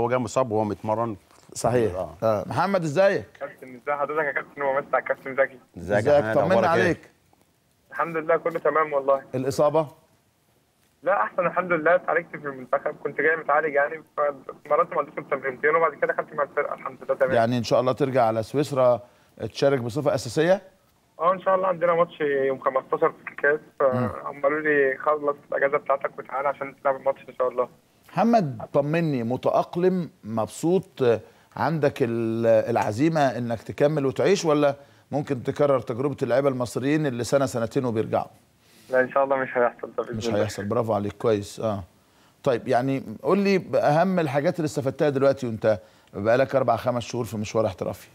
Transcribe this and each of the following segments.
هو جاي مصاب وهو متمرن. صحيح. محمد ازيك؟ كابتن ازي حضرتك يا كابتن؟ ومسا على الكابتن زكي. ازيك؟ طمنا عليك. الحمد لله كله تمام والله. الاصابه؟ لا احسن الحمد لله، اتعالجت في المنتخب، كنت جاي متعالج يعني، فمرنت مع الدكتور تمرينتين وبعد كده دخلت مع الفرقه الحمد لله تمام. يعني ان شاء الله ترجع على سويسرا تشارك بصفه اساسيه؟ ان شاء الله عندنا ماتش يوم 15 في الكاس، فهم قالوا لي خلص الاجازه بتاعتك وتعالى عشان تلعب الماتش ان شاء الله. محمد طمني، متأقلم مبسوط، عندك العزيمة انك تكمل وتعيش، ولا ممكن تكرر تجربة اللعيبة المصريين اللي سنة سنتين وبيرجعوا؟ لا ان شاء الله مش هيحصل ده. مش هيحصل، برافو عليك، كويس. طيب يعني قول لي اهم الحاجات اللي استفدتها دلوقتي وانت بقالك 4 5 شهور في مشوار احترافي.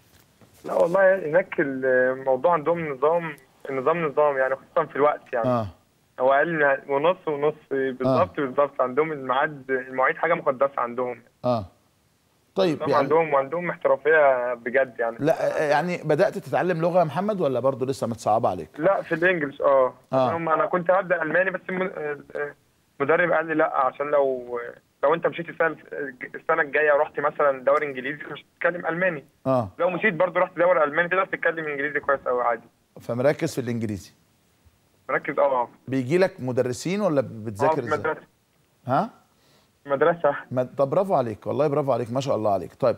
لا والله هناك الموضوع عندهم نظام يعني، خصوصا في الوقت يعني. هو اقل ونص بالظبط عندهم المواعيد حاجه مقدسه عندهم. طيب يعني عندهم احترافيه بجد يعني. لا يعني بدات تتعلم لغه يا محمد ولا برضه لسه متصعبه عليك؟ لا في الانجليش. انا كنت هبدا الماني، بس المدرب قال لي لا، عشان لو انت مشيت السنه الجايه ورحت مثلا دوري انجليزي مش هتتكلم الماني. لو مشيت برضه رحت دوري الماني تقدر تتكلم انجليزي كويس قوي عادي. فمركز في الانجليزي؟ مركز. بيجي لك مدرسين ولا بتذاكر ازاي؟ مدرسه. مدرسه. طب برافو عليك والله، برافو عليك ما شاء الله عليك. طيب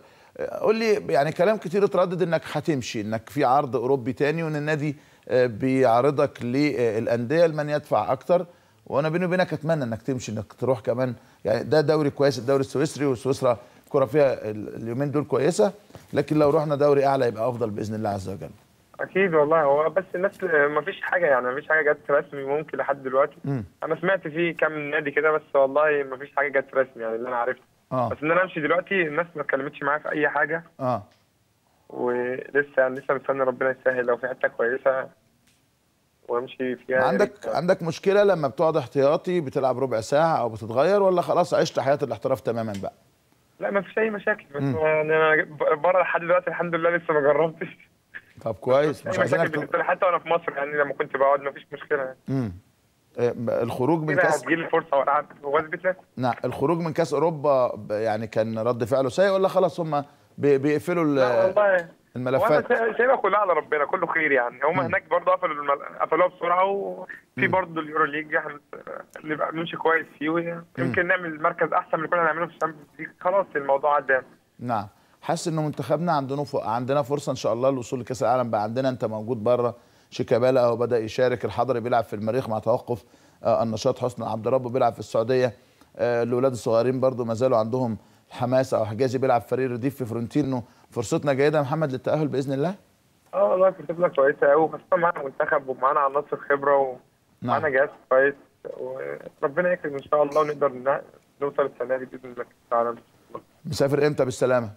قول لي، يعني كلام كتير اتردد انك هتمشي، انك في عرض اوروبي تاني وان النادي بيعرضك للانديه لمن يدفع اكتر، وانا بيني وبينك اتمنى انك تمشي، انك تروح كمان، يعني ده دوري كويس الدوري السويسري، وسويسرا الكره فيها اليومين دول كويسه، لكن لو رحنا دوري اعلى يبقى افضل باذن الله عز وجل. اكيد والله. هو بس الناس ما فيش حاجه يعني، ما فيش حاجه جت رسمي ممكن لحد دلوقتي. انا سمعت في كام نادي كده بس، والله ما فيش حاجه جت رسمي يعني اللي انا عرفته. بس ان انا امشي دلوقتي الناس ما اتكلمتش معايا في اي حاجه. ولسه لسه مستني ربنا يسهل لو في حته كويسه وامشي فيها. عندك مشكله لما بتقعد احتياطي بتلعب ربع ساعه او بتتغير، ولا خلاص عشت حياه الاحتراف تماما بقى؟ لا ما فيش اي مشاكل، بس يعني انا بره لحد دلوقتي الحمد لله لسه ما جربتش. طب كويس. مش مشاكل بالنسبه لي حتى وانا في مصر يعني، لما كنت بقعد ما فيش مشكله يعني. الخروج من كاس هتجيلي الفرصه والعب واثبت نفسي. نعم. الخروج من كاس اوروبا يعني كان رد فعله سيء، ولا خلاص هم بيقفلوا الملفات؟ وانا سايبها كلها على ربنا، كله خير يعني. هم هناك برضه قفلوها بسرعه، وفي برضه اليورو ليج نبقى بنمشي كويس فيه، ويمكن نعمل مركز احسن من اللي كنا نعمله في الشامبيونز ليج. خلاص الموضوع عدى. نعم. حاسس ان منتخبنا عندنا فرصه ان شاء الله للوصول لكاس العالم بقى عندنا. انت موجود بره، شيكابالا اهو بدا يشارك، الحضري بيلعب في المريخ مع توقف النشاط، حسني عبد ربه بيلعب في السعوديه، الاولاد الصغيرين برضو ما زالوا عندهم حماسه، او حجازي بيلعب في فريق رديف في فرونتينو. فرصتنا جيده يا محمد للتاهل باذن الله؟ والله فرصتنا كويسه قوي، خاصه معانا منتخب ومعانا عناصر خبره ومعانا جهاز كويس، وربنا يكرم ان شاء الله ونقدر نوصل السنه دي باذن الله كاس العالم. مسافر امتى بالسلامه؟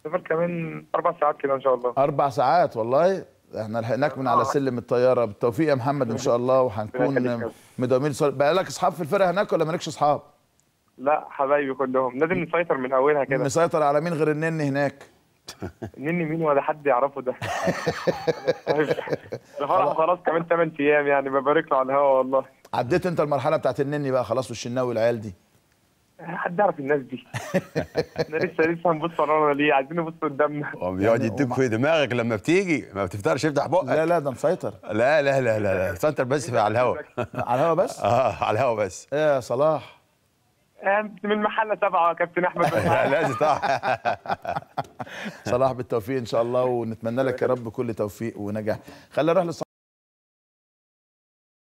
مسافر كمان 4 ساعات كده ان شاء الله. 4 ساعات والله، احنا لحقناك من على سلم الطياره. بالتوفيق يا محمد ان شاء الله، وهنكون مداومين. بقى لك اصحاب في الفرقه هناك ولا مالكش اصحاب؟ لا حبايبي كلهم، لازم نسيطر من اولها كده. مسيطر على مين غير النني هناك؟ النني مين ولا حد يعرفه ده؟ الفرح خلاص كمان 8 ايام يعني، ببارك له على الهوا والله. عديت انت المرحله بتاعت النني بقى خلاص، والشناوي والعيال دي؟ حد يعرف الناس دي؟ احنا لسه هنبص ورانا ليه؟ عايزين نبص قدامنا. هو بيقعد يديك في دماغك لما بتيجي، ما بتفتحش يفتح بقك. لا ده مسيطر. لا مسيطر بس على الهوا. على الهوا بس؟ على الهوا بس. ايه يا صلاح؟ من المحله 7 يا كابتن احمد. لازم طبعا. صلاح بالتوفيق ان شاء الله، ونتمنى لك يا رب كل توفيق ونجاح. خلينا نروح